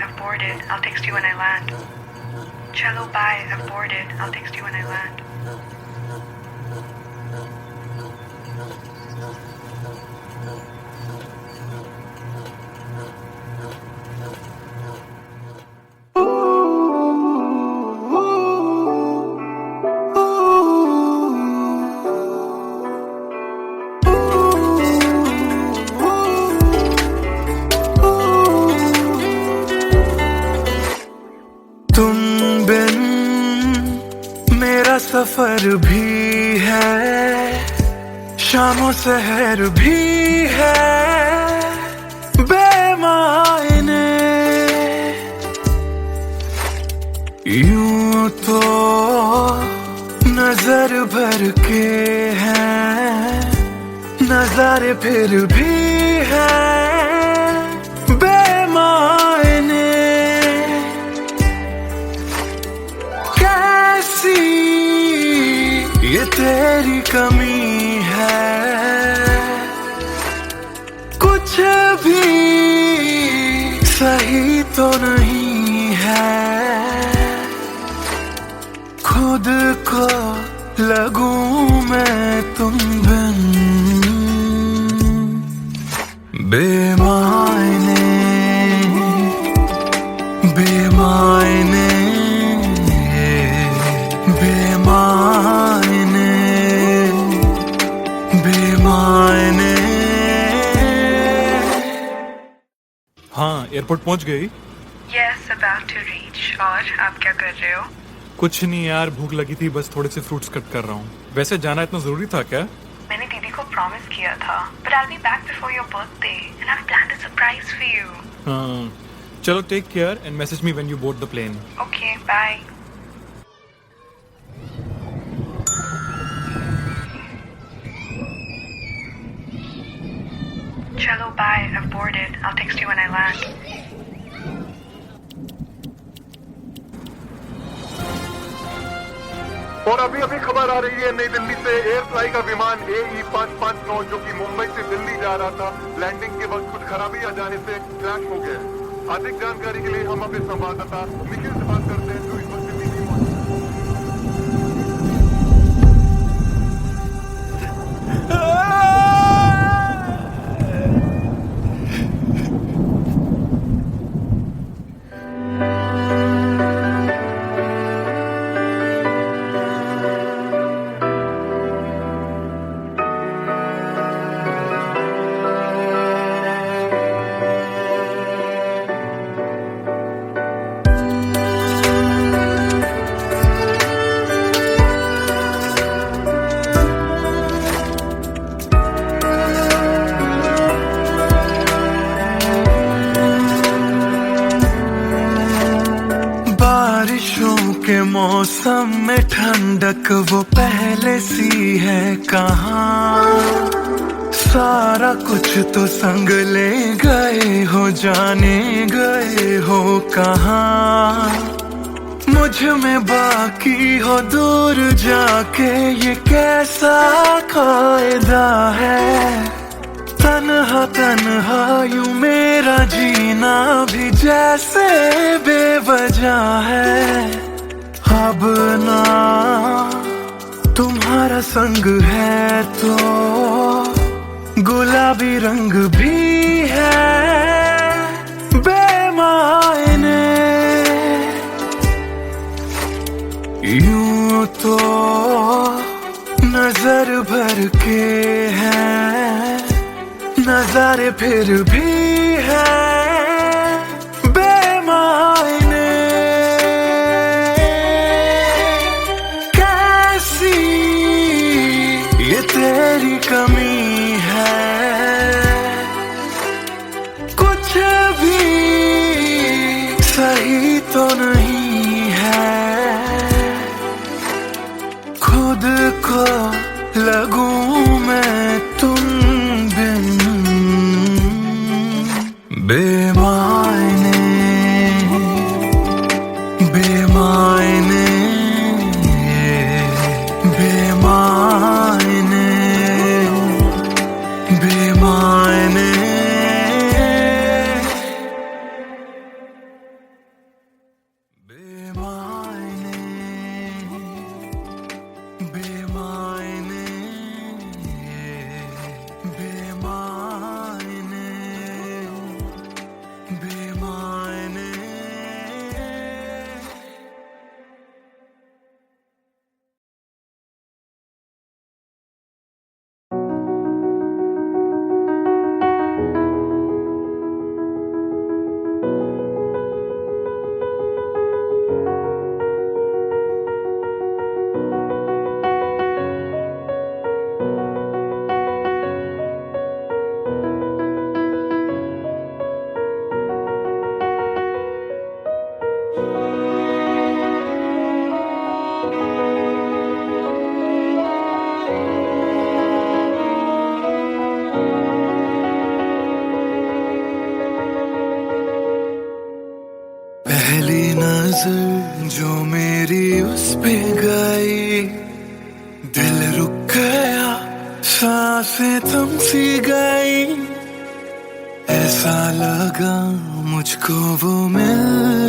I've boarded. I'll text you when I land. Chalo, bye. I've boarded. I'll text you when I land. तुम बिन मेरा सफर भी है, शामों सहर भी है बेमायने। यूं तो नजर भर के हैं नजारे, फिर भी है बेमायने। कैसी ये तेरी कमी है, कुछ भी सही तो नहीं है। खुद को लगूं मैं तुम बिन बेमायने बेमायने बेमायने बेमायने। हाँ, एयरपोर्ट पहुंच गई? Yes, about to reach. और आप क्या कर रहे हो? कुछ नहीं यार, भूख लगी थी, बस थोड़े से फ्रूट्स कट कर रहा हूँ। वैसे जाना इतना जरूरी था क्या? मैंने दीदी को प्रॉमिस किया था, but I'll be back before your birthday and I've planned a surprise for you. हाँ, चलो take care and message me when you board the plane. Okay, bye. Chalo, bye. I've boarded. I'll text you when I land. और अभी अभी खबर आ रही है नई दिल्ली से, एयर फ्लाई का विमान AE 559 जो कि मुंबई से दिल्ली जा रहा था, लैंडिंग के वक्त कुछ खराबी आ जाने से क्रैश हो गया। अधिक जानकारी के लिए हम अपने संवाददाता निखिल से बात करते हैं जो इस वक्त दिल्ली में मौजूद के मौसम में ठंडक वो पहले सी है कहाँ। सारा कुछ तो संग ले गए हो, जाने गए हो कहाँ। मुझ में बाकी हो दूर जाके, ये कैसा कायदा है। तन्हा तन्हा यूं मेरा जीना भी जैसे बेवजह है। अब ना तुम्हारा संग है तो गुलाबी रंग भी है बेमायने। यूं तो नजर भर के हैं नजारे, फिर भी है बेमायने। कैसी ये तेरी कमी है, कुछ भी सही तो नहीं है। खुद को लगूं मैं तुम बिन बेमायने बेमायने बेमायने बेमायने। पहली नजर जो मेरी उस पे गई, दिल रुक गया, सांसें थम सी गई। ऐसा लगा मुझको वो मिल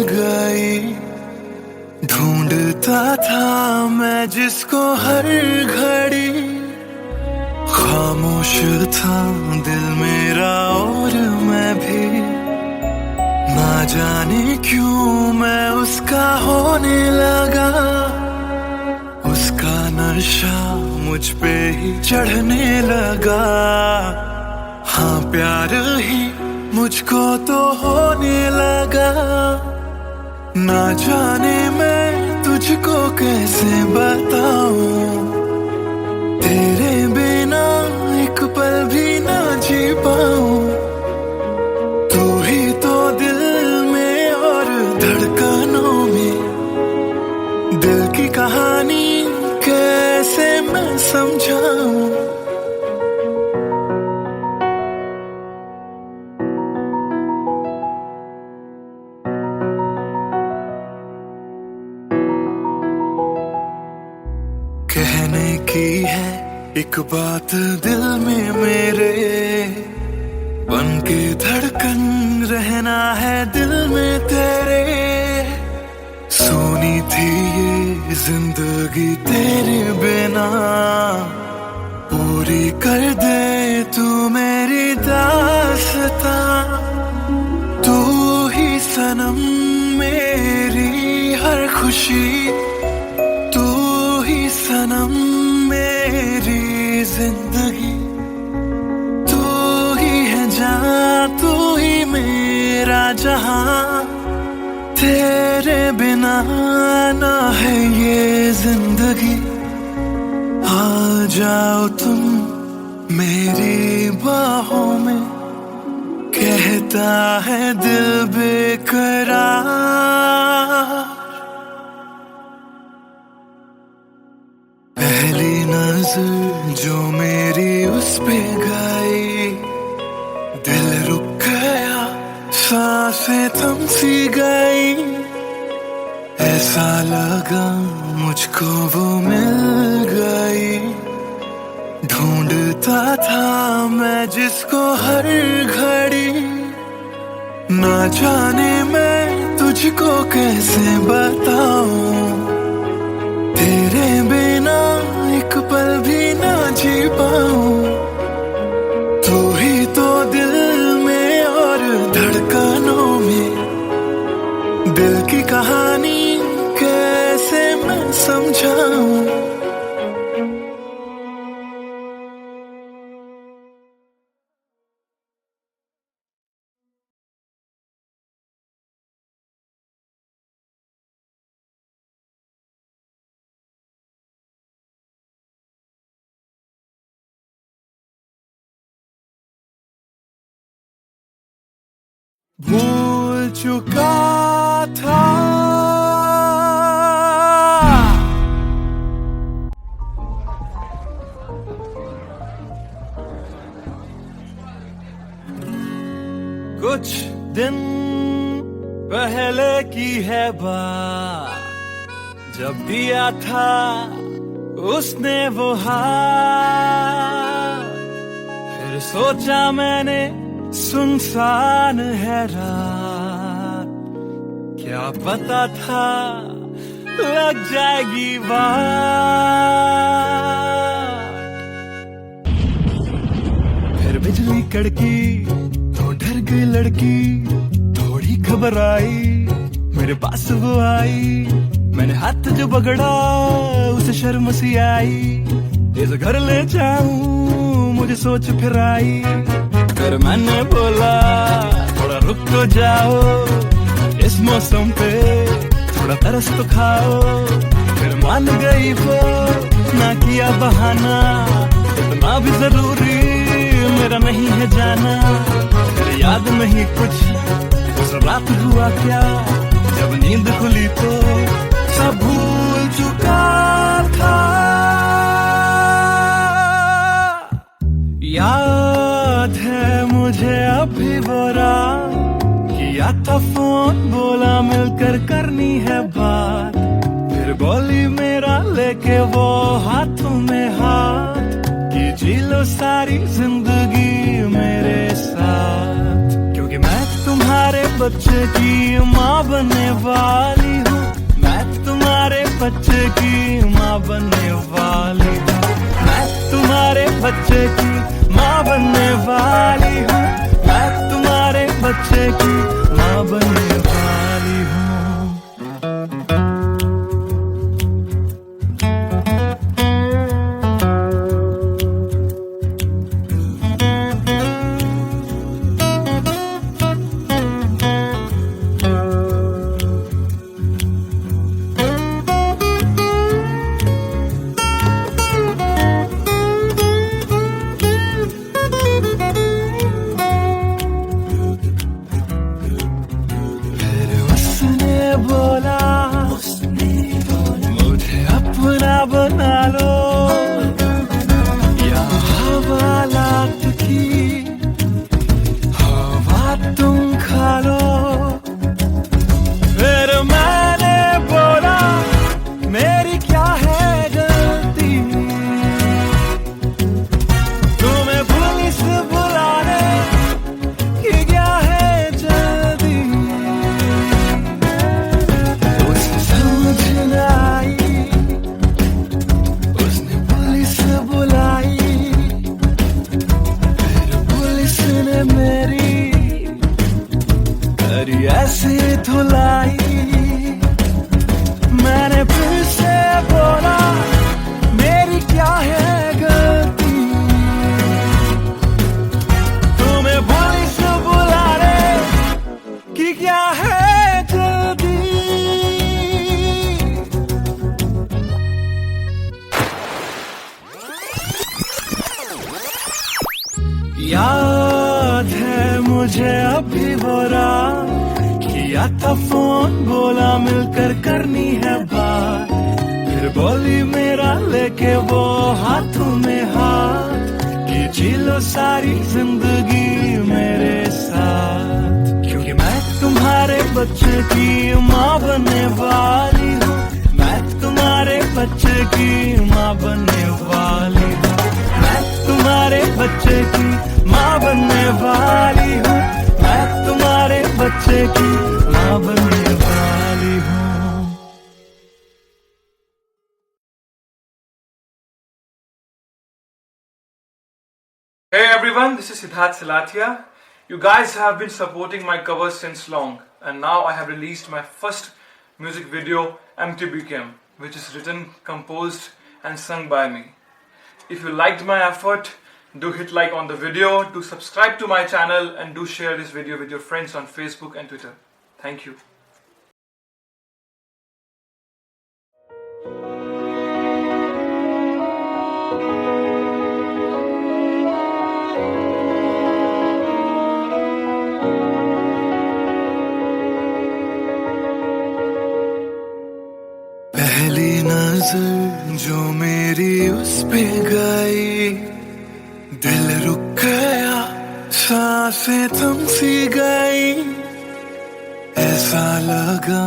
गई, ढूंढता था मैं जिसको हर घड़ी। खामोश था दिल मेरा और मैं भी, ना जाने क्यों मैं उसका होने लगा। उसका नशा मुझ पे ही चढ़ने लगा। हाँ प्यार ही मुझको तो होने लगा। ना जाने मैं तुझको कैसे बताऊं, तेरे बिना एक पल भी ना जी पाऊं। तू ही तो दिल में और धड़कनों में, दिल की कहानी कैसे मैं समझाऊं। कहने की है एक बात दिल में मेरे, बन के धड़कन रहना है दिल में तेरे। सोनी थी ये जिंदगी तेरे बिना, पूरी कर दे तू मेरी दास्तां। तू ही सनम मेरी हर खुशी, तू ही सनम मेरी जिंदगी। तू ही है जान, तू ही मेरा जहां। तेरे बिना ना है ये जिंदगी। आ जाओ तुम मेरी बाहों में, कहता है दिल बेकरार। पहली नजर जो मेरी उस पे गई, दिल रुक गया, सांसें थम सी गई। ऐसा लगा मुझको वो मिल गई, ढूंढता था मैं जिसको हर घड़ी। ना जाने मैं तुझको कैसे बताऊं, तेरे बिना एक पल भी ना जी पाऊं। तू ही तो दिल में और धड़कनों में, दिल की कहानी कैसे मैं समझाऊं। भूल चुका था कुछ दिन पहले की है बात, जब दिया था उसने वो हाथ। फिर सोचा मैंने सुनसान है रात, क्या पता था लग जाएगी बात। फिर बिजली कड़की तो डर गई लड़की, थोड़ी घबराई मेरे पास वो आई। मैंने हाथ जो पकड़ा उसे शर्म सी आई, इस घर ले जाऊं मुझे सोच फिर आई। फिर मैंने बोला थोड़ा रुक तो जाओ, इस मौसम पे थोड़ा तरस तो खाओ। फिर मान गई वो, ना किया बहाना, इतना भी जरूरी मेरा नहीं है जाना। फिर याद नहीं कुछ उस रात हुआ क्या, जब नींद फोन बोला मिलकर करनी है बात, फिर बोली मेरा लेके वो हाथों में हाथ कि जी लो सारी जिंदगी मेरे साथ, क्योंकि मैं तुम्हारे बच्चे की माँ बनने वाली हूँ, मैं तुम्हारे बच्चे की माँ बनने वाली हूँ, मैं तुम्हारे बच्चे की माँ बनने वाली हूँ, मैं तुम्हारे बच्चे की माँ बनने वाली हूँ। मुझे अपना बना लो या हवालात की हवा तुम खा लो, फिर मैंने बोला मेरी क्या है गलती, तुम्हें पुलिस बुलाने की क्या है जल्दी, उसने पुलिस बुलाई, फिर पुलिस ने मेरी करी ऐसी धुलाई, मैंने फिर से बोला मेरी क्या है गलती, तुम्हें पुलिस बुलाने की क्या है जल्दी। याद है मुझे अभी वो रात, किया था फोन बोला मिलकर करनी है बात, फिर बोली मेरा लेके वो हाथों में हाथ कि जी लो सारी जिंदगी मेरे साथ, क्योंकि मैं तुम्हारे बच्चे की माँ बनने वाली हूँ, मैं तुम्हारे बच्चे की माँ बनने वाली हूँ, मैं तुम्हारे बच्चे की माँ बनने वाली हूँ, मैं तुम्हारे बच्चे की माँ बनने वाली हूँ। Hey everyone, this is Siddharth Silathia. You guys have been supporting my covers since long, and now I have released my first music video, Empty Became, which is written, composed and sung by me. If you liked my effort, do hit like on the video, do subscribe to my channel, and do share this video with your friends on Facebook and Twitter. Thank you. पहली नजर जो मेरी उस पे गई, दिल रुक गया, सांसें थम सी गई, ऐसा लगा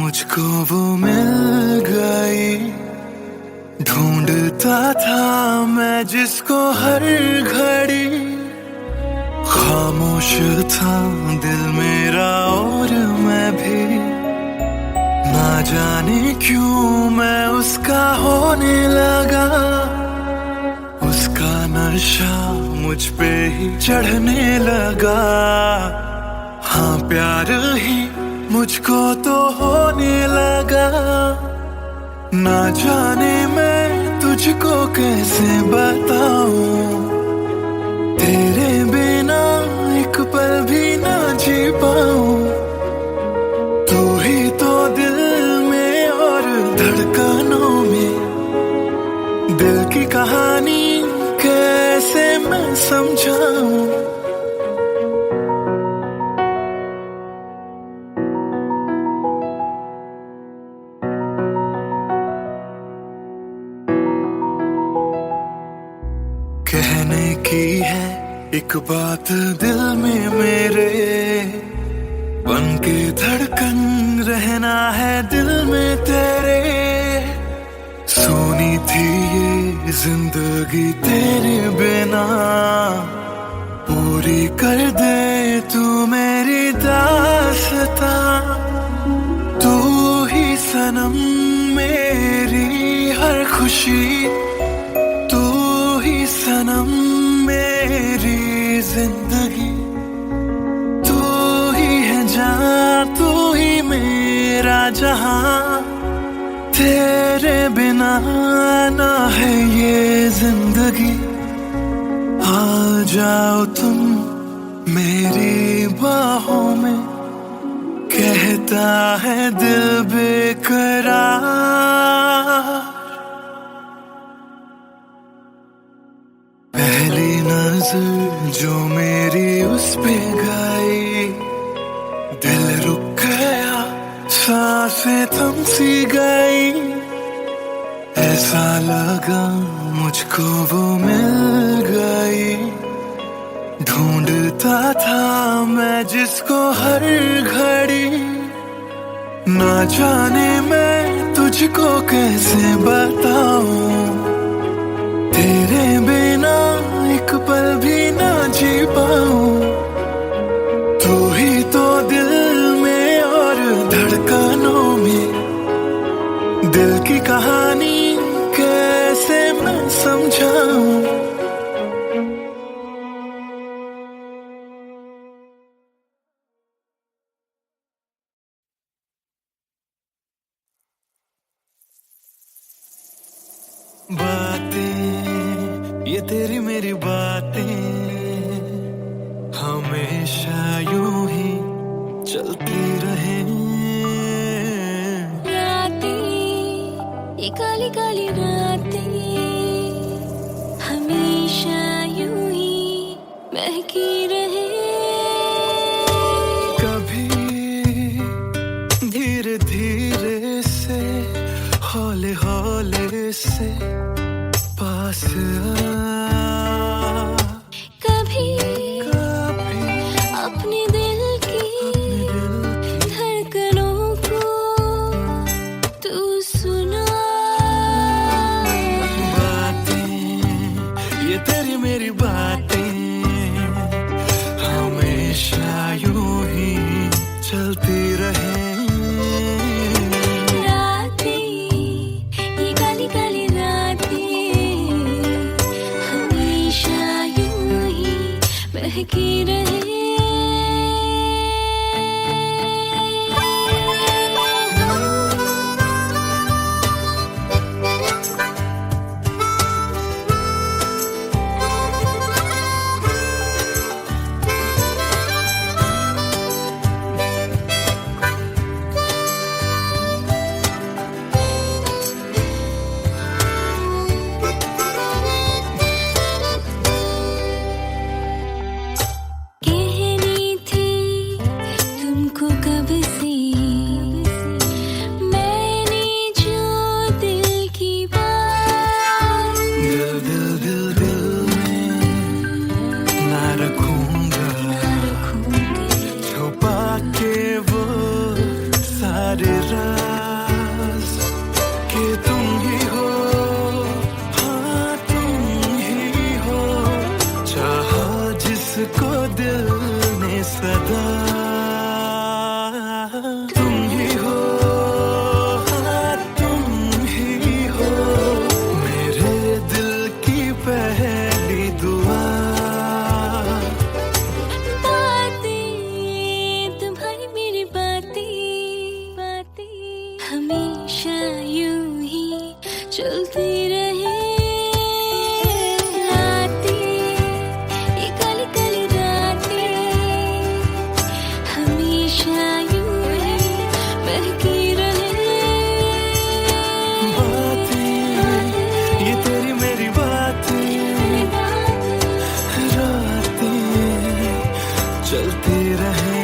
मुझको वो मिल गई, ढूंढता था मैं जिसको हर घड़ी, खामोश था दिल मेरा और मैं भी, ना जाने क्यों मैं उसका होने लगा, उसका नशा मुझ पे ही चढ़ने लगा, हाँ प्यार ही मुझको तो होने लगा, ना जाने मैं तुझको कैसे बताऊं, तेरे बिना एक पल भी ना जी पाऊं, तू ही तो दिल में और धड़कनों में, दिल की कहानी कैसे मैं समझाऊं। कहने की है एक बात दिल में मेरे, बन के धड़कन रहना है दिल में तेरे। सोनी थी ये जिंदगी तेरे बिना, पूरी कर दे तू मेरी दास्तां। तू ही सनम मेरी हर खुशी, तू ही सनम मेरी जिंदगी। तू ही है जान, तू ही मेरा जहां, तेरे बिना ना है ये जिंदगी। आ जाओ तुम मेरी बाहों में, कहता है दिल बेकरार। पहली नजर जो मेरी उस पे गई, दिल रुक गया, सांसें थम सी गई। ऐसा लगा मुझको वो मिल गई, ढूंढता था मैं जिसको हर घड़ी। ना जाने मैं तुझको कैसे बताऊं, तेरे बिना एक पल भी ना जी पाऊं। तू ही तो दिल में और धड़कनों में, दिल की कहानी कैसे मैं समझाऊं। बातें ये तेरी मेरी बातें हमेशा यूं ही चलती रहे। रातें ये काली काली रातें हमेशा यूं ही महकी रहे। कभी धीरे धीरे से, हौले हौले से पास आ। कभी अपने दिल की धड़कनों को तू सुना। बातें ये तेरी मेरी बातें हमेशा यूं ही चलती रहे। महकी रहे। को दिल ने सदा तुम ही हो, हाँ तुम ही हो मेरे दिल की पहली दुआ। बातें तुम्हारी मेरी बातें हमेशा यूं ही चलती रहे। चलती रहे।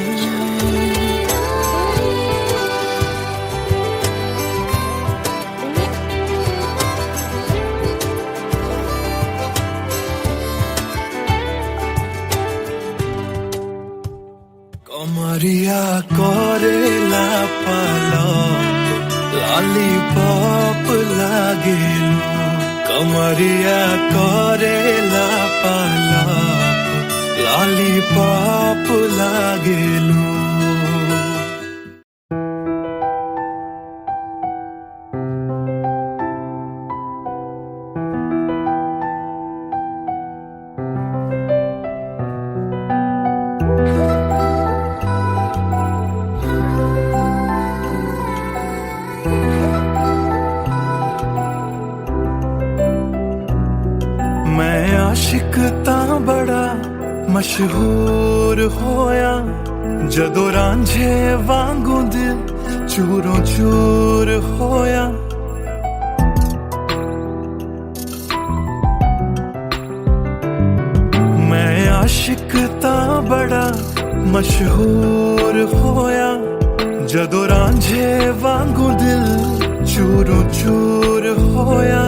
लॉलीपॉप लागेलू कमरिया करेला पालप लॉलीपॉप लागेलू मैं आशिक तां बड़ा मशहूर होया जदों रांझे वांगू दिल चूरों चूर होया मैं आशिक तां बड़ा मशहूर होया जदों रांझे वांगू दिल चूरों चूर होया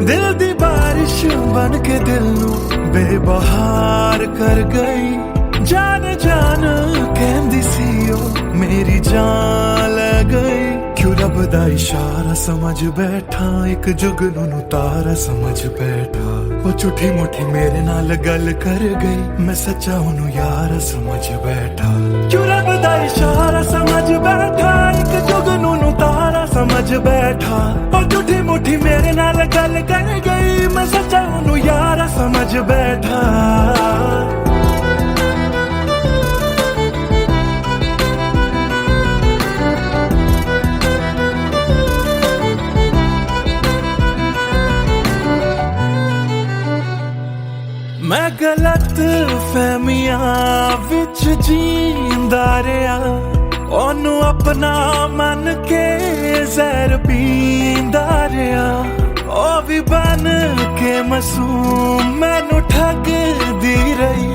दिल दी बारिश बन के दिल नू बेबहार कर गई जान जान कहंदी सी ओ मेरी जान ले गई क्यों रब दा इशारा समझ बैठा एक जुगनू तारा समझ बैठा वो झूठी मुठी मेरे नाल गल कर गई मैं सच्चा ओनू यार समझ बैठा क्यों रब दा इशारा समझ बैठा एक जुगनू तारा समझ बैठा वो झूठी मुठी मेरे नाल गल कर गई मैं सच्चा ओनू यार समझ बैठा मैं गलत फहमियां विच जींदा रहा ओनू अपना मन के जहर पींदा रहा ओ भी बन के मासूम मैनू ठगदी रही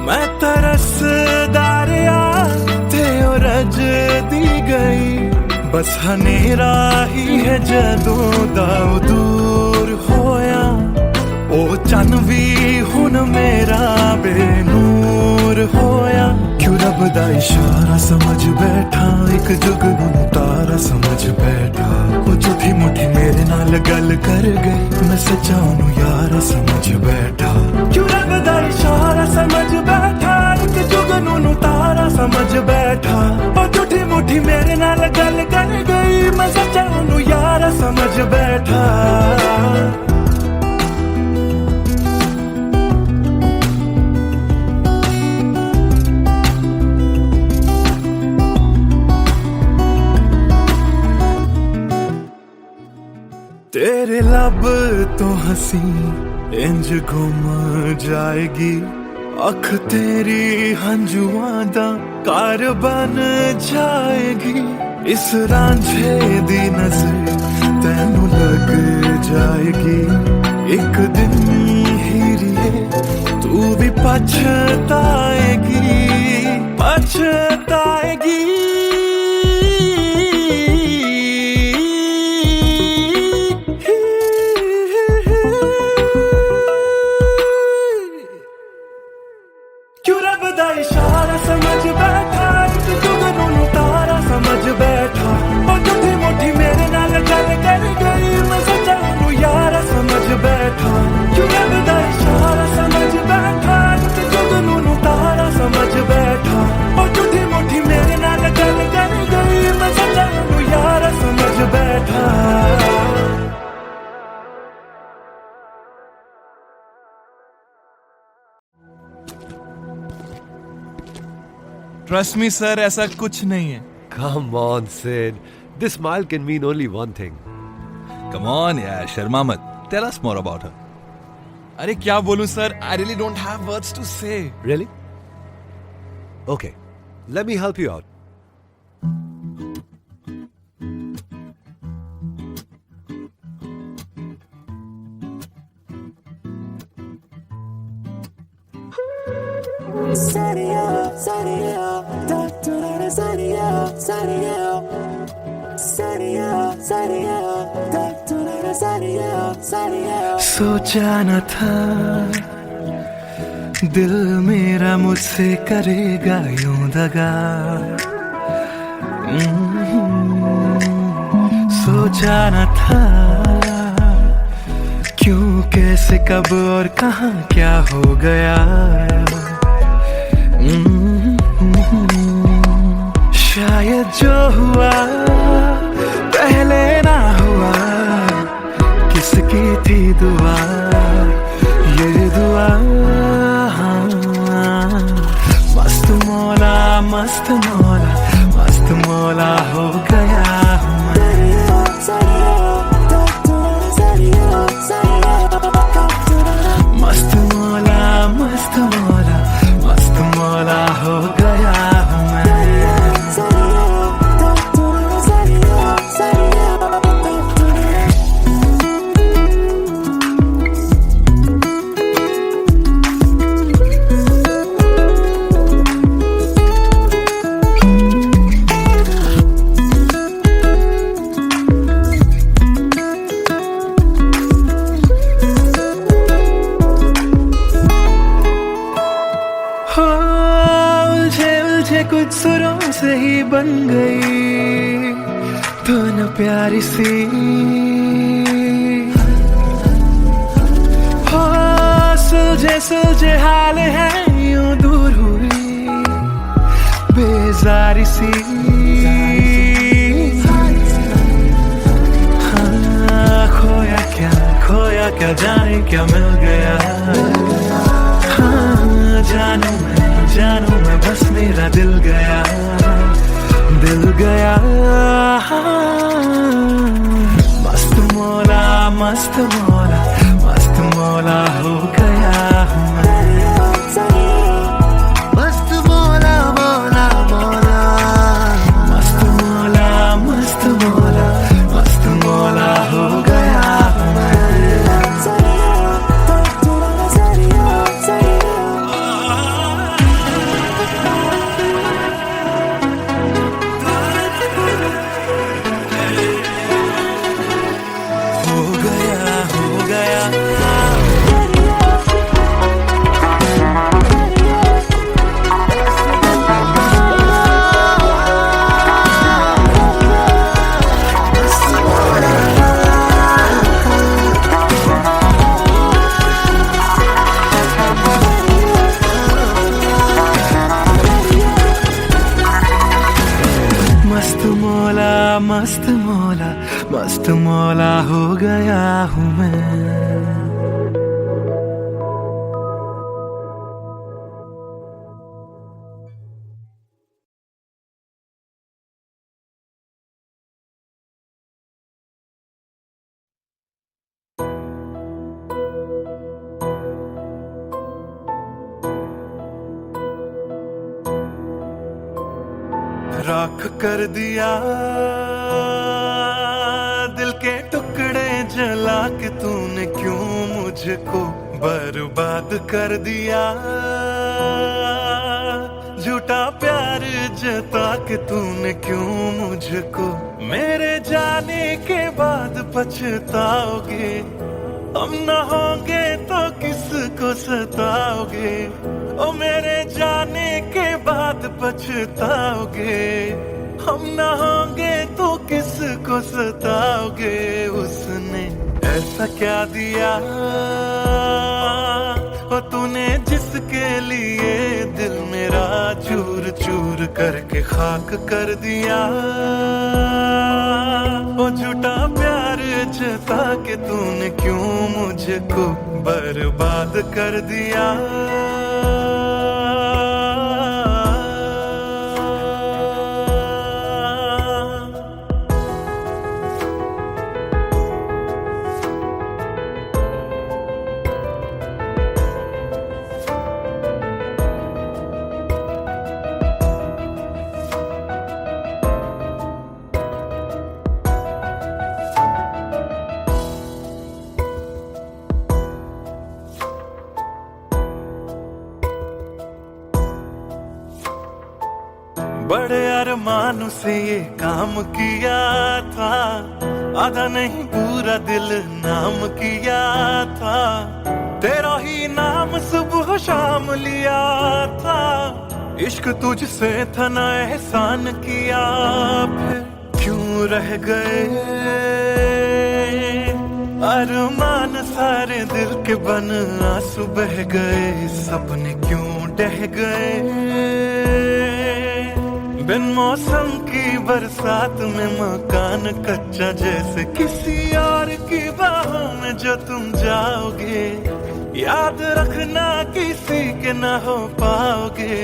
मैं तरसदा रहा ते ओ रजदी गई बस हनेरा ही है जदों दा दूर होया ओ चन भी हुन मेरा बेनूर होया क्यों रब दा इशारा समझ बैठा एक जुगनू तारा समझ बैठा वो झूठी मुठी मेरे नाल गल कर गई मैं सच्चा ओनू यार समझ बैठा क्यों रब दा इशारा समझ बैठा एक जुगनू तारा समझ बैठा वो झूठी मुठी मेरे नाल गल कर गई मैं सच्चा ओनू यार समझ बैठा तेरे लब तो हंसी इंज घुम जाएगी अख तेरी हंजुआं दा घर बन जाएगी इस रांझे दी नजर तैनू लग जाएगी एक दिन हीरिए तू भी पछताएगी पछताएगी इशारा समझ बैठा एक जुगनू तारा समझ बैठा वो झूठी मुठी मेरे नाल गल कर गई मैं सच्चा ओनू यार समझ बैठा क्यों रब दा इशारा समझ बैठा एक जुगनू तारा समझ बैठा वो झूठी मुठी मेरे नाल गल कर गई मैं सच्चा ओनू यार समझ बैठा Trust me, sir, ऐसा कुछ नहीं है. Come on, Sid. This smile can mean only one thing. Come on, yeah, Sharma मत. Tell us more about her. अरे क्या बोलूं sir? I really don't have words to say. Really? Okay, let me help you out. सोचा न था दिल मेरा मुझसे करेगा यूं दगा सोचा न था क्यों कैसे कब और कहाँ क्या हो गया। शायद जो हुआ पहले ना हुआ, किसकी थी दुआ ये दुआ। मस्त मौला मस्त मौला मस्त मौला हो गया हूँ मैं। मस्त मौला मस्त मौला मस्त मौला हो गया हूँ मैं। कुछ सुरों से ही बन गई तो न प्यारी सी हो। सुलझे सुलझे हाल है यूं दूर हुई बेजारी सी। हाँ खोया क्या जाने क्या मिल गया। हाँ जानू मैं बस मेरा दिल गया मस्त मौला मस्त मौला मस्त मौला हो गया हूँ मैं। मस्त मौला मौला मौला मस्त मौला मस्त मौला मस्त मौला हो गया हूँ मैं। मस्त मौला मस्त मौला हो गया हूँ मैं। राख कर दिया दिल के टुकड़े जला के तूने क्यों मुझको बर्बाद कर दिया। झूठा प्यार जता के तूने क्यों मुझको मेरे जाने के बाद पछताओगे। हम न होंगे तो किसको सताओगे। ओ मेरे जाने के बाद पछताओगे। हम न होंगे तो किसको सताओगे। उसने ऐसा क्या दिया ओ तूने जिसके लिए दिल मेरा चूर चूर करके खाक कर दिया। ओ झूठा प्यार जता के तूने क्यों मुझको बर्बाद कर दिया। बड़े अरमान से ये काम किया था। आधा नहीं पूरा दिल नाम किया था। तेरा ही नाम सुबह शाम लिया था। इश्क तुझसे था ना एहसान किया। फिर क्यों रह गए अरमान सारे दिल के बन आंसू बह गए, सपने क्यों ढह गए। बिन मौसम की बरसात में मकान कच्चा, जैसे किसी और की बाहों में जो तुम जाओगे। याद रखना किसी के ना हो पाओगे,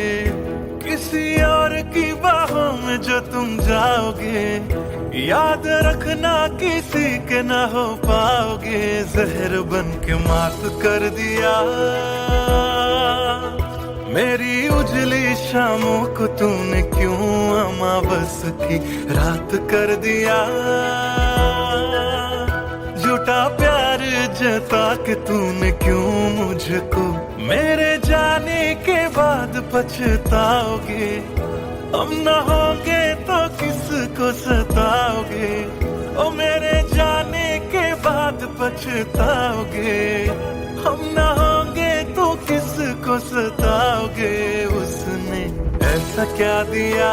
किसी और की बाहों में जो तुम जाओगे। याद रखना किसी के ना हो पाओगे। जहर बन के मात कर दिया मेरी उजली शामों को तूने, क्यों अमावस की रात कर दिया। झूठा प्यार जता के तूने क्यों मुझको, मेरे जाने के बाद पछताओगे। हम न होंगे तो किसको सताओगे, ओ मेरे जाने के बाद पछताओगे। हम न होंगे तो किसको सताओगे। उसने ऐसा क्या दिया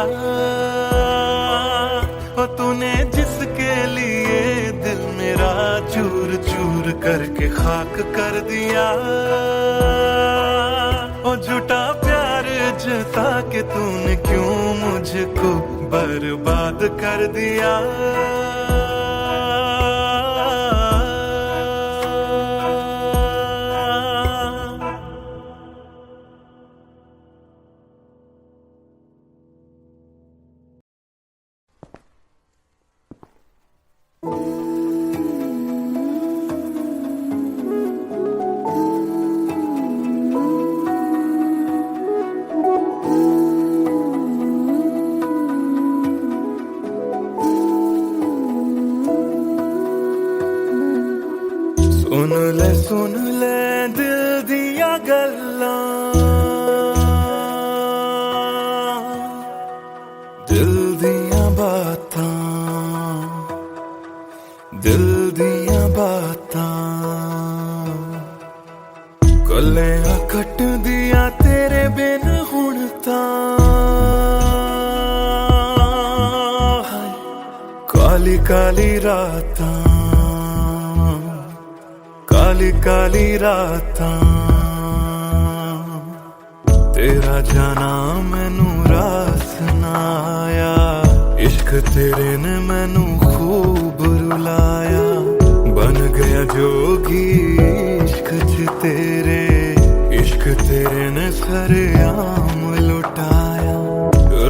ओ तूने, जिसके लिए दिल मेरा चूर चूर करके खाक कर दिया। ओ झूठा प्यार जता के तूने क्यों मुझको बर्बाद कर दिया। सुन ले दिल दिया गल्लां, दिल दिया बातां, दिल दिया बातां। गल्लां कट दिया तेरे बिन हुण तां, काली काली रातां, काली काली रातां। तेरा जाना मैनू रास ना आया, इश्क तेरे ने मैनू खूब रुलाया। बन गया जोगी इश्क च तेरे, इश्क तेरे ने सरेआम लुटाया।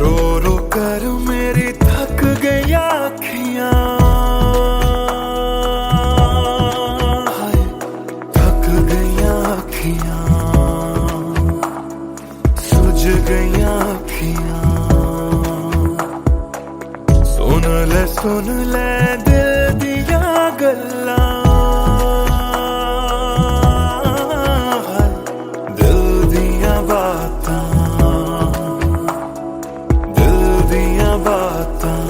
रो रो कर मेरी थक गई आँखियां, सुझ गईया अखियां। सुन ले दिल दिया गल्लां, दिल दिया बातां, दिल दिया बातां।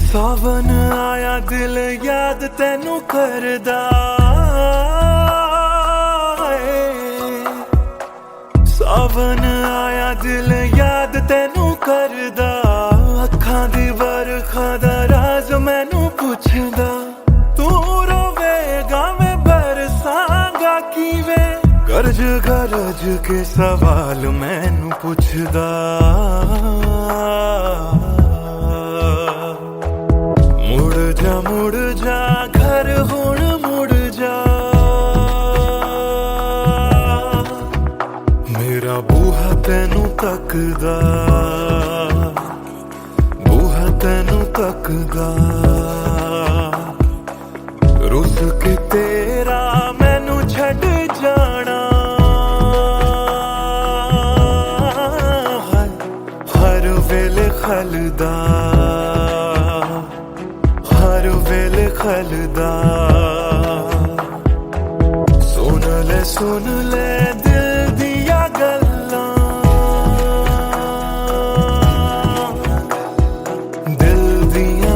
सावन आया दिल याद तैनू करदा, सावन आया दिल याद तैनू करदा। अखां दी बरखा दा राज मैनू पुछदा, तू रोवेगा मैं बरसांगा किवें। गरज गरज के सवाल मैनू पुछदा, मुड़ जा घर हुण मुड़ जा। मेरा बूहा तैनू तकदा, बूहा तैनू तकदा। रुस के तेरा मैनू छड़ जाना, हर वेले खलदा, हर वेले खलदा। सुन ले दिल दिया गल्लां, दिल दिया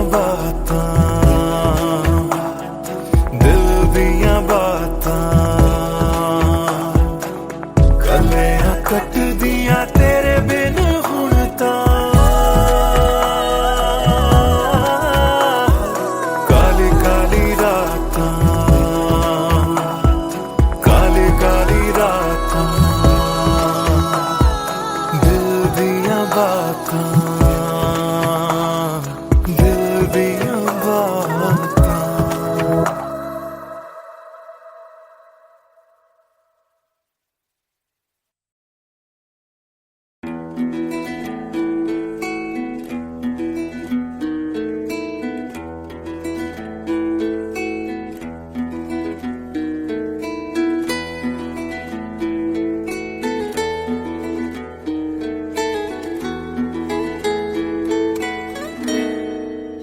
दिल दिया बाका।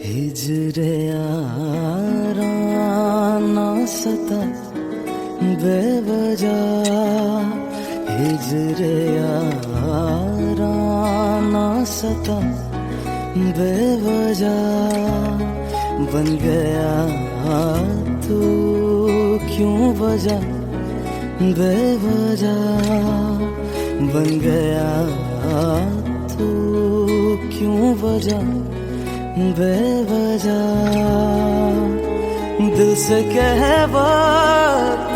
हिजरे याराना सता बेवजह, हिजरे याराना सता बेवजह, बन गया तू क्यों वजह, बेवजह बन गया तू क्यों वजह, बेवजह दिल से कह वक्त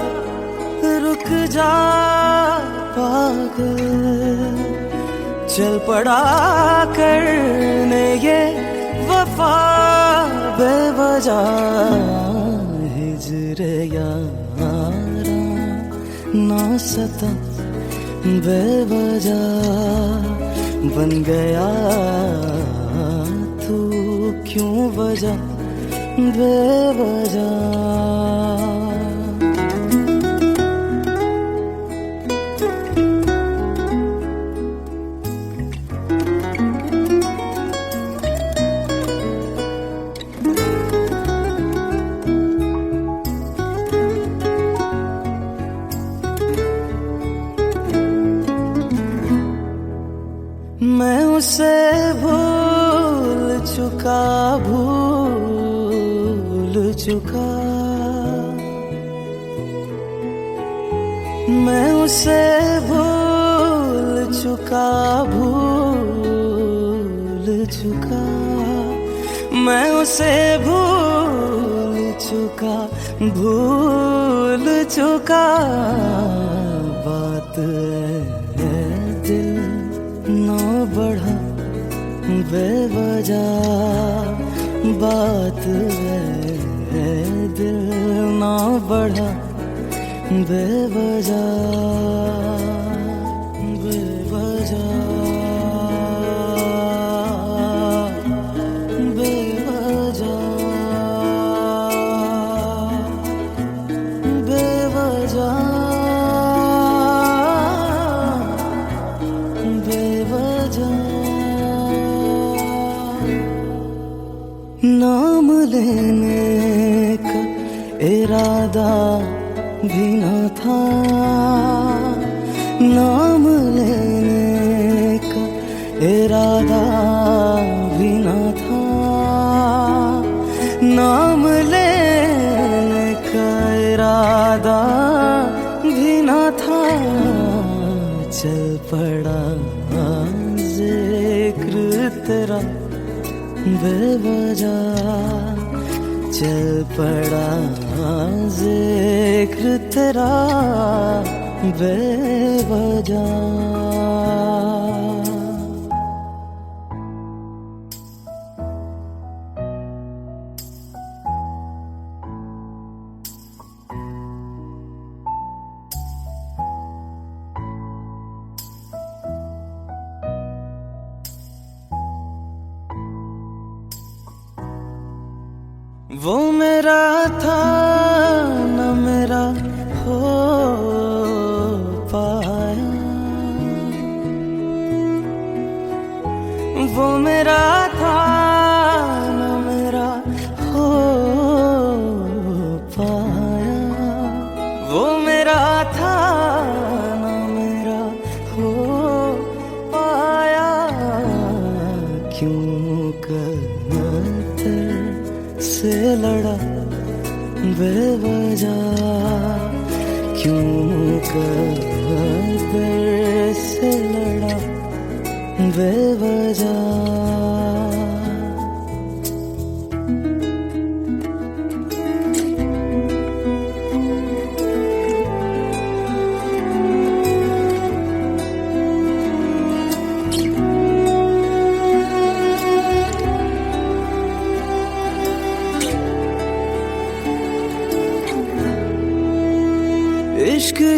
रुक जा पागल, चल पड़ा करने ये वफा बेवजह, हिजरे यारा ना सता बेवजह, बन गया तू क्यों वजह, बेवजह। मैं उसे भूल चुका, भूल चुका, मैं उसे भूल चुका, भूल चुका, मैं उसे भूल चुका, भूल चुका, बात है दिल ना बढ़ा बेवजह, बात है दिल ना बढ़ा बेवजह, बेवजह, बेवजह, बेवजह, बेवजह। नाम लेने का इरादा भी न था, नाम लेने का इरादा भी न था, नाम लेने का इरादा भी न था, चल पड़ा जिक्र तेरा बेवजह, चल पड़ा जिक्र तेरा बेवजह। वो मेरा था न मेरा हो पाया, वो मेरा था न मेरा हो पाया, वो मेरा था न मेरा हो पाया, क्यों कर से लड़ा बेवजह, क्यों कर से लड़ा बेवजह।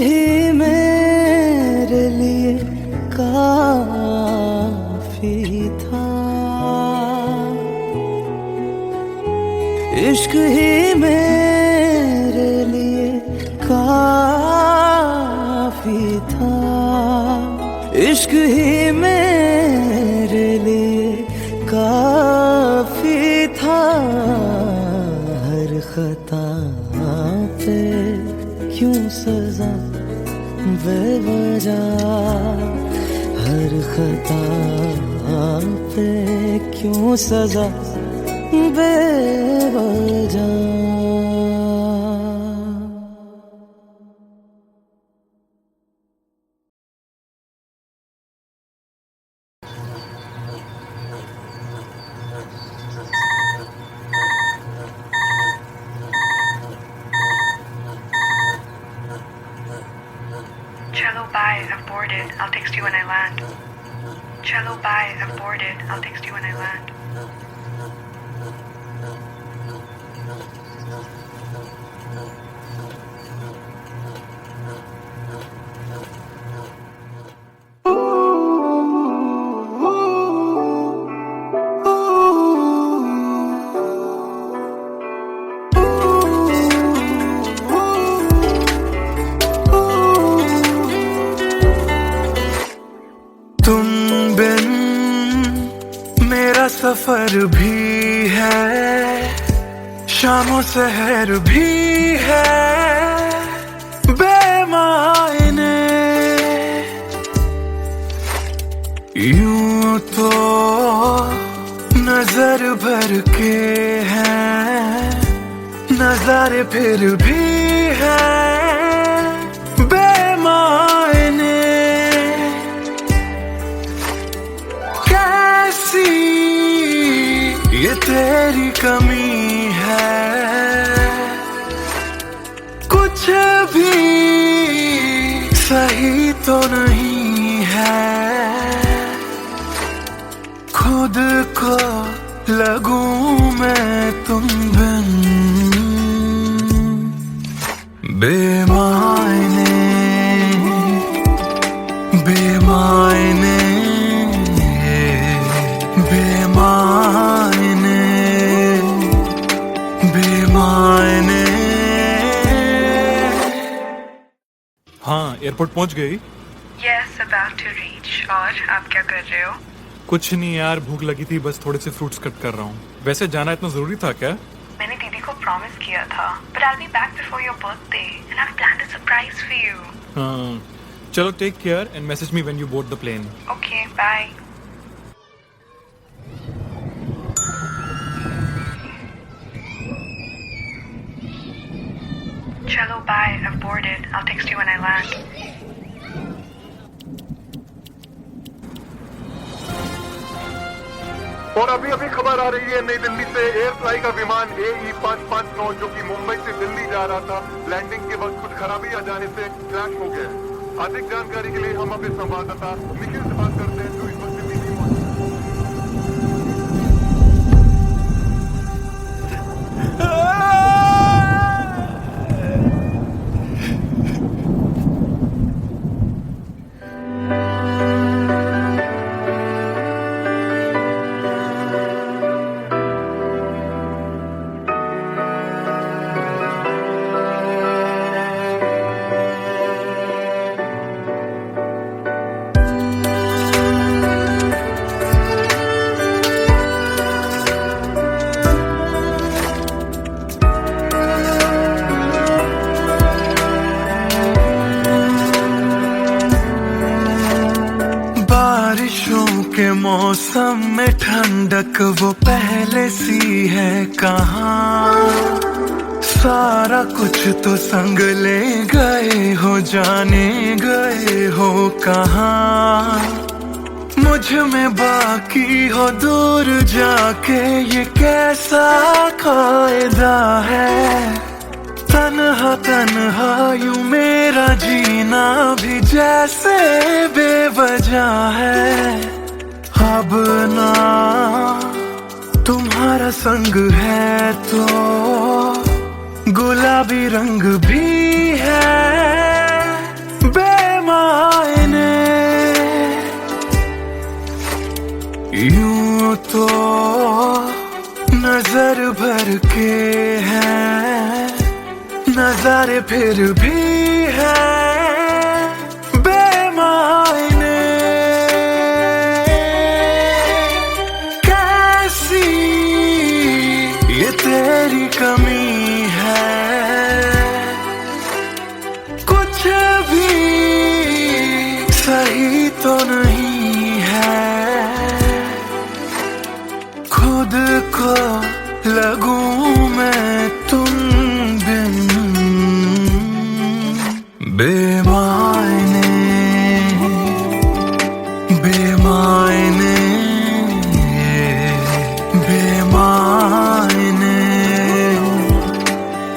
ही मेरे लिए काफी था, इश्क ही मेरे लिए काफी था, इश्क ही मेरे लिए काफी था। हर खता पे क्यों सजा बेवजह, हर खता पे क्यों सजा बेवजह। Cello, bye. I've boarded. I'll text you when I land. Cello, bye. I've boarded. I'll text you when I land. तुम बिन मेरा सफर भी है, शामों सहर भी है बेमायने। यूं तो नजर भर के हैं नजारे, फिर भी है बेमायने। कैसी ये तेरी कमी है, कुछ भी सही तो नहीं है। खुद को लगूं मैं तुम बिन बेमायने, बेमायने, बेमायने, बेमायने। हाँ, एयरपोर्ट पहुंच गई? Yes, about to reach. और आप क्या कर रहे हो? कुछ नहीं यार, भूख लगी थी, बस थोड़े से फ्रूट्स कट कर रहा हूँ। वैसे जाना इतना जरूरी था क्या? मैंने दीदी को प्रॉमिस किया था, but I'll be back before your birthday, and I've planned a surprise for you. हाँ, चलो take care and message me when you board the plane. Okay, bye. Cello, bye. I've boarded. I'll text you when I land. और अभी अभी खबर आ रही है नई दिल्ली से, एयर फ्लाई का विमान AE 559 जो कि मुंबई से दिल्ली जा रहा था, लैंडिंग के वक्त कुछ खराबी आ जाने से क्रैश हो गया। अधिक जानकारी के लिए हम अपने संवाददाता निखिल से बात करते हैं जो इस वक्त दिल्ली में मौजूद के मौसम में ठंडक वो पहले सी है कहाँ। सारा कुछ तो संग ले गए हो, जाने गए हो कहाँ। मुझ में बाकी हो दूर जाके ये कैसा कायदा है। तन्हा तन्हा यूं मेरा जीना भी जैसे बेवजह है। अब ना तुम्हारा संग है तो गुलाबी रंग भी है। यूं तो नजर भर के हैं नजारे फिर भी है बेमायने। कैसी ये तेरी कमी है, कुछ भी सही तो नहीं है। खुद को लगूं मैं तुम बिन बेमायने बेमायने बेमायने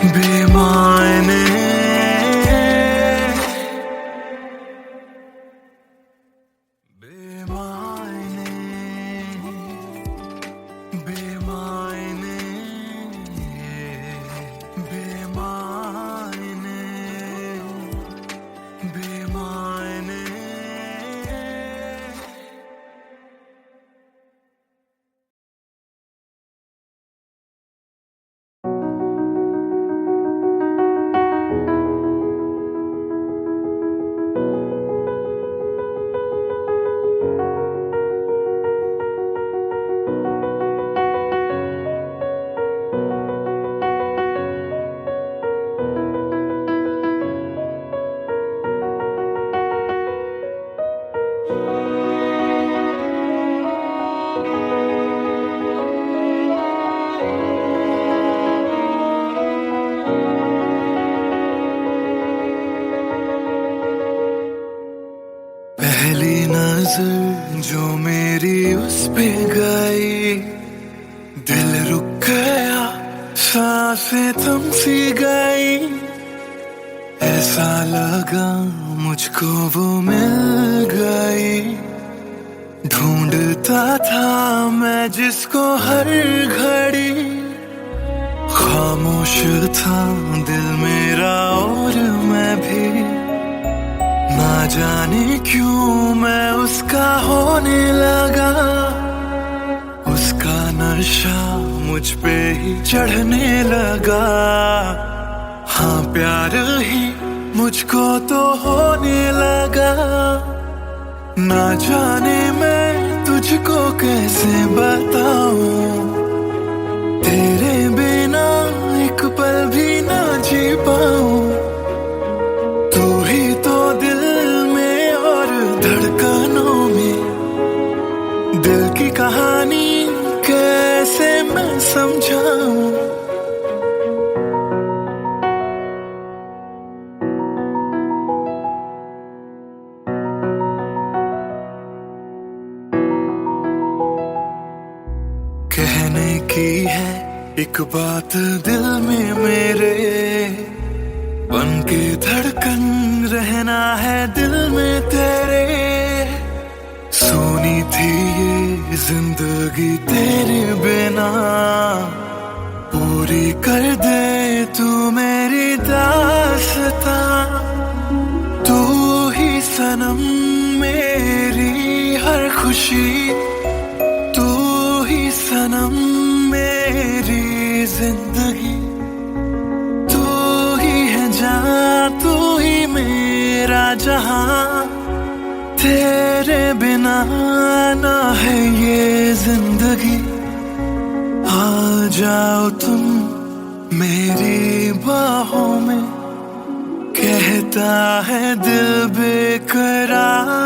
बेमायने। पहली नजर जो मेरी उस पे गई, दिल रुक गया, सांसें थम सी गई। ऐसा लगा मुझको वो मिल गई, ढूंढता था मैं जिसको हर घड़ी। खामोश था दिल मेरा और मैं भी, ना जाने क्यों मैं उसका होने लगा। उसका नशा मुझ पे ही चढ़ने लगा। हाँ प्यार ही मुझको तो होने लगा। ना जाने मैं तुझको कैसे बताऊं, तेरे बिना एक पल भी ना जी पाऊं। तू ही तो दिल में और धड़कनों में, दिल की कहानी कैसे मैं समझाऊं। कहने की है एक बात दिल में मेरे, बन के धड़कन रहना है दिल में तेरे। सोनी थी ये जिंदगी तेरे बिना, पूरी कर दे तू मेरी दास्तां। तू ही सनम मेरी हर खुशी, तू ही सनम मेरी जिंदगी। तू ही है जान, तू ही मेरा जहां। तेरे बिना ना है ये जिंदगी। आ जाओ तुम मेरी बाहों में, कहता है दिल बेकरार।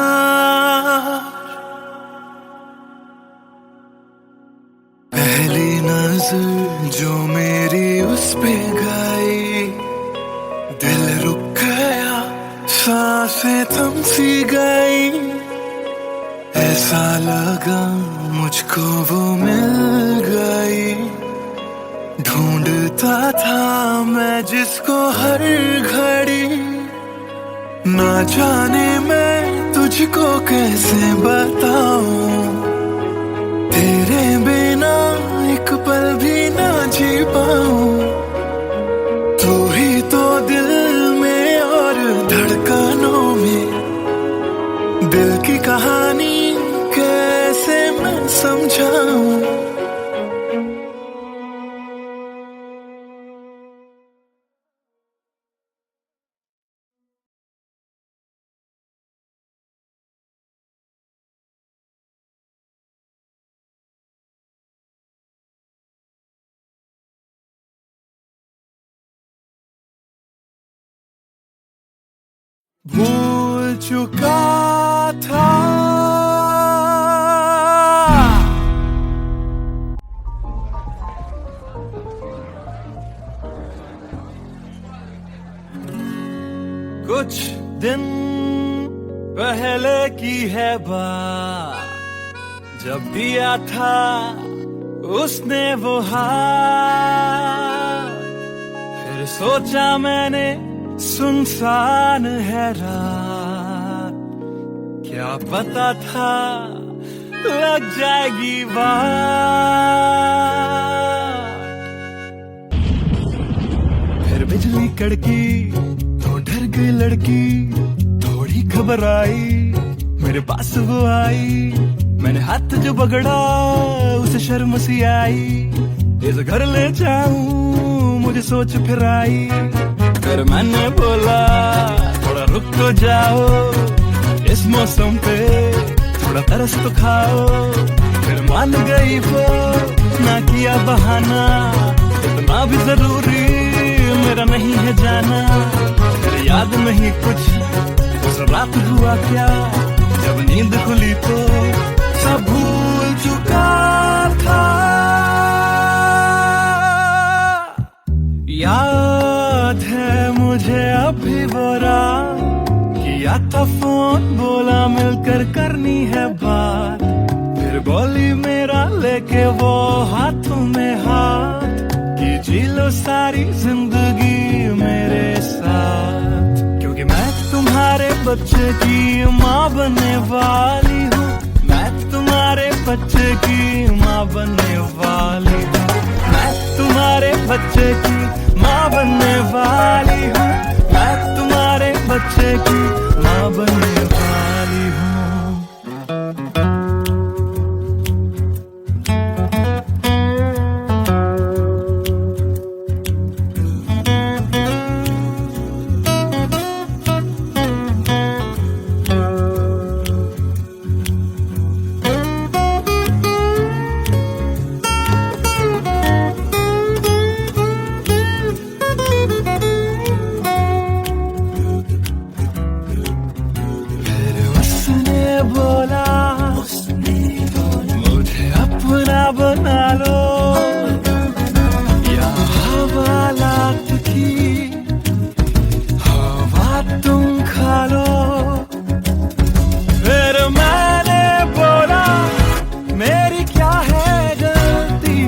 पहली नजर जो मेरी उस पे गई, दिल रुक गया, सांसें थम सी गई। ऐसा लगा मुझको वो मिल गई, ढूंढता था मैं जिसको हर घड़ी। ना जाने मैं तुझको कैसे बताऊं, तेरे बिना एक पल भी ना जी पाऊं। तू ही तो दिल में और धड़कनों में, दिल की कहानी कैसे मैं समझ भूल चुका था। कुछ दिन पहले की है बात, जब दिया था उसने वो हाथ। फिर सोचा मैंने सुनसान है रात, क्या पता था लग जाएगी बात। फिर बिजली कड़की तो डर गई लड़की, थोड़ी घबराई मेरे पास वो आई। मैंने हाथ जो पकड़ा उसे शर्म सी आई, इस घर ले जाऊं मुझे सोच फिर आई। फिर मैंने बोला थोड़ा रुक तो जाओ, इस मौसम पे थोड़ा तरस तो खाओ। फिर मान गई वो, ना किया बहाना, इतना भी जरूरी मेरा नहीं है जाना। फिर याद नहीं कुछ उस रात हुआ क्या, जब नींद खुली तो सब भूल चुका था। याद है मुझे अभी वो रात, किया था फोन बोला मिलकर करनी है बात। फिर बोली मेरा लेके वो हाथों में हाथ, कि जी लो सारी जिंदगी मेरे साथ। क्योंकि मैं तुम्हारे बच्चे की माँ बनने वाली हूँ, मैं तुम्हारे बच्चे की माँ बनने वाली हूँ। मैं तुम्हारे बच्चे की माँ बनने वाली हूँ, मैं तुम्हारे बच्चे की माँ बनने वाली हूँ। बोला मुझे अपना बना लो, या हवालात की हवा तुम खा लो। फिर मैंने बोला मेरी क्या है गलती,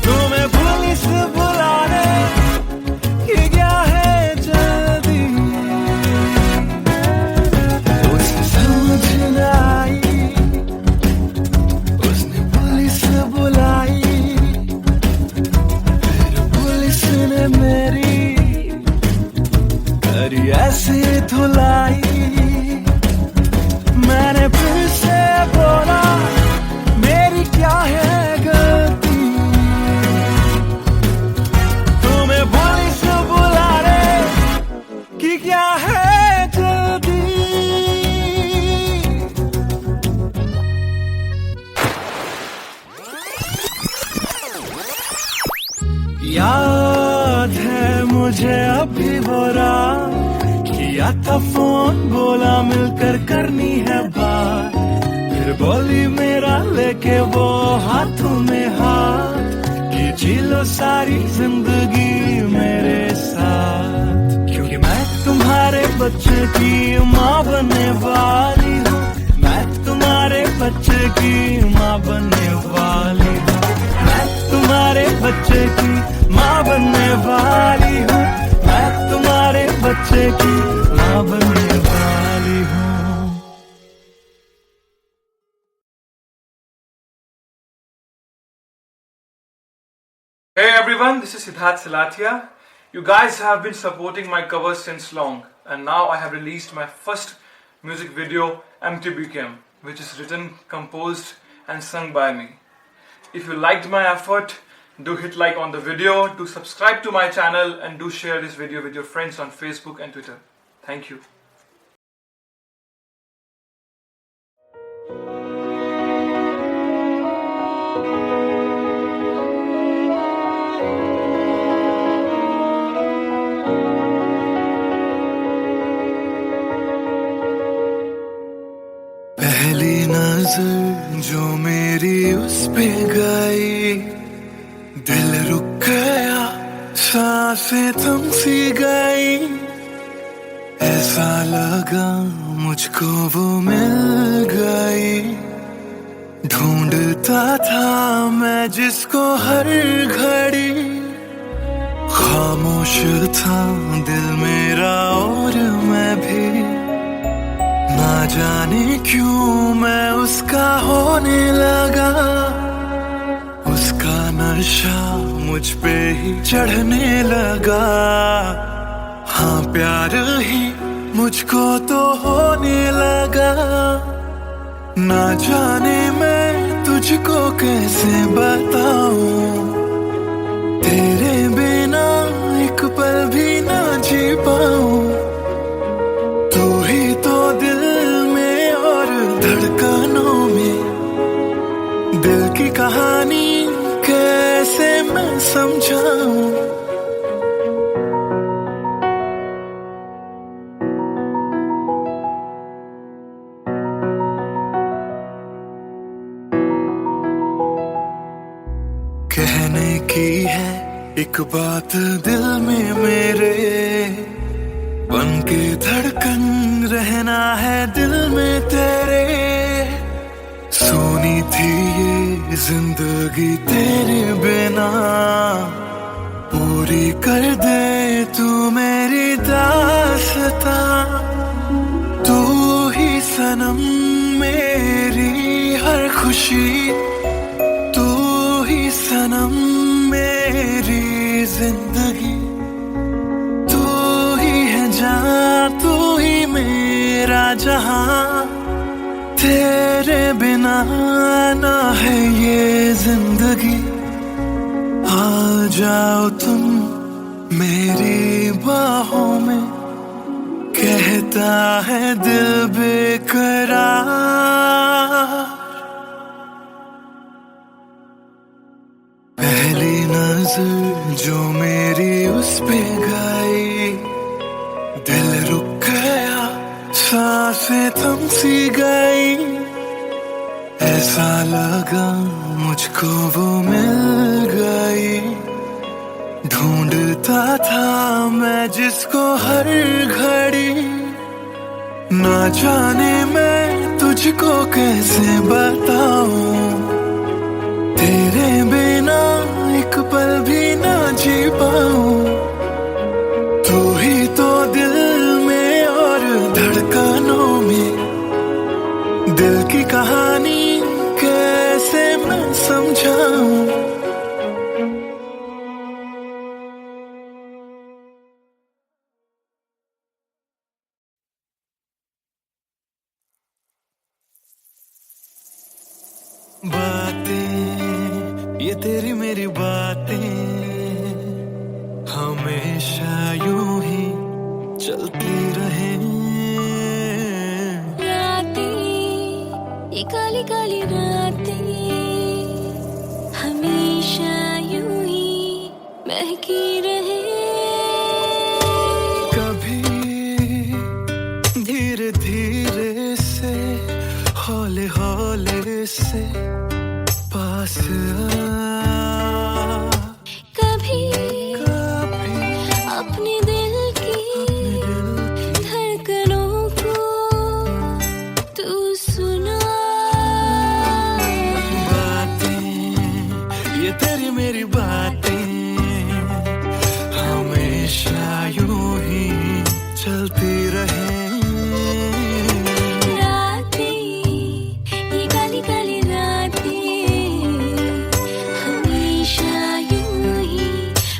तुम्हें पुलिस बुलाने की क्या है जल्दी। उसने पुलिस बुलाई, फिर पुलिस ने मेरी करी ऐसी धुलाई। मैंने फिर से बोला मेरी क्या है गलती, तुम्हें पुलिस बुलाने की क्या है जल्दी। याद है मुझे अभी वो रात, किया था फोन बोला मिलकर करनी है बात। फिर बोली मेरा लेके वो हाथों में हाथ, कि जी लो सारी जिंदगी मेरे साथ। क्योंकि मैं तुम्हारे बच्चे की माँ बनने वाली हूँ, मैं तुम्हारे बच्चे की माँ बनने वाली हूँ। मैं तुम्हारे बच्चे की माँ बनने वाली हूँ, मैं तुम्हारे बच्चे की माँ बनने वाली हूँ। Hey everyone, this is Siddharth Salathia. You guys have been supporting my covers since long, and now I have released my first music video, Empty Became, which is written, composed and sung by me. If you liked my effort, do hit like on the video, do subscribe to my channel, and do share this video with your friends on Facebook and Twitter. Thank you. नजर जो मेरी उस पे गई, दिल रुक गया, सांसें थम सी गई। ऐसा लगा मुझको वो मिल गई, ढूंढता था मैं जिसको हर घड़ी। खामोश था दिल मेरा और मैं भी, ना जाने क्यों मैं उसका होने लगा। उसका नशा मुझ पे ही चढ़ने लगा। हाँ प्यार ही मुझको तो होने लगा। ना जाने मैं तुझको कैसे बताऊं, तेरे बिना एक पल भी ना जी पाऊं। तू ही तो दिल में और धड़कनों में, दिल की कहानी कैसे मैं समझाऊं। कहने की है एक बात दिल में मेरे, बन के धड़कन रहना है दिल में तेरे। सोनी थी ये जिंदगी तेरे बिना, पूरी कर दे तू मेरी दास्तां। तू ही सनम मेरी हर खुशी, तू ही सनम मेरी जिंदगी। तू ही है जान, तू ही मेरा जहां। तेरे बिना ना है ये जिंदगी। आ जाओ तुम मेरी बाहों में, कहता है दिल बेकरार। पहली नजर जो मेरी उस पे गई, दिल रुक गया, सांसें थम सी गई। ऐसा लगा मुझको वो मिल गई, ढूंढता था मैं जिसको हर घड़ी। ना जाने मैं तुझको कैसे बताऊं, तेरे बिना एक पल भी ना जी पाऊं। तू ही तो दिल में और धड़कनों में, दिल की कहानी कैसे मैं समझाऊं। बातें ये तेरी मेरी बातें हमेशा यूं ही चलती रहे। रातें ये काली काली रातें हमेशा यूं ही महकी रहे। कभी धीरे धीरे से, हौले हौले से पास आ। कभी अपने दिल की धड़कनों को तू सुना। बातें ये तेरी मेरी बातें हमेशा यूं ही चलती रहे।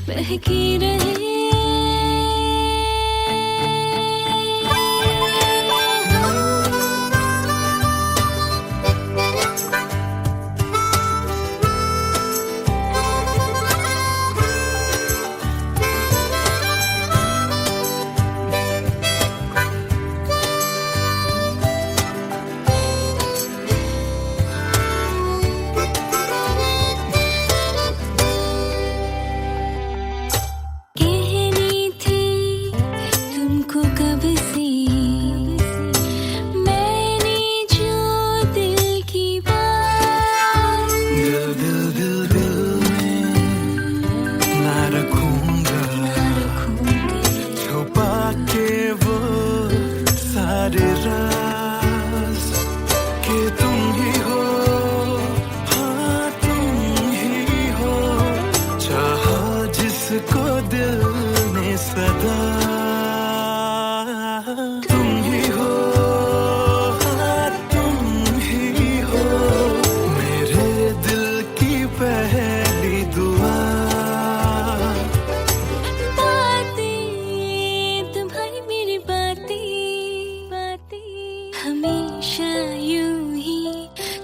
महकी रहे।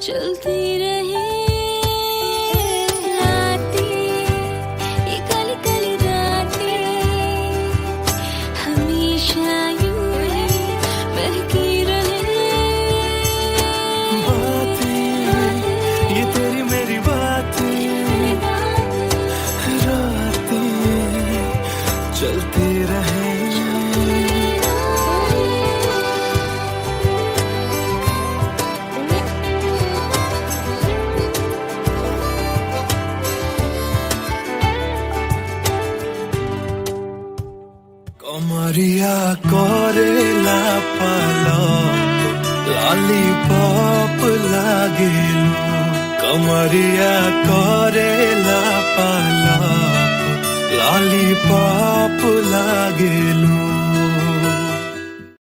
चलती रहे रातें, ये काली काली रातें हमेशा यूं ही बहकी रहे। बातें, ये तेरी मेरी बातें, रातें चलती रहे। कमरिया करेला पालक लॉलीपॉप लागेलू। कमरिया करेला पालक लॉलीपॉप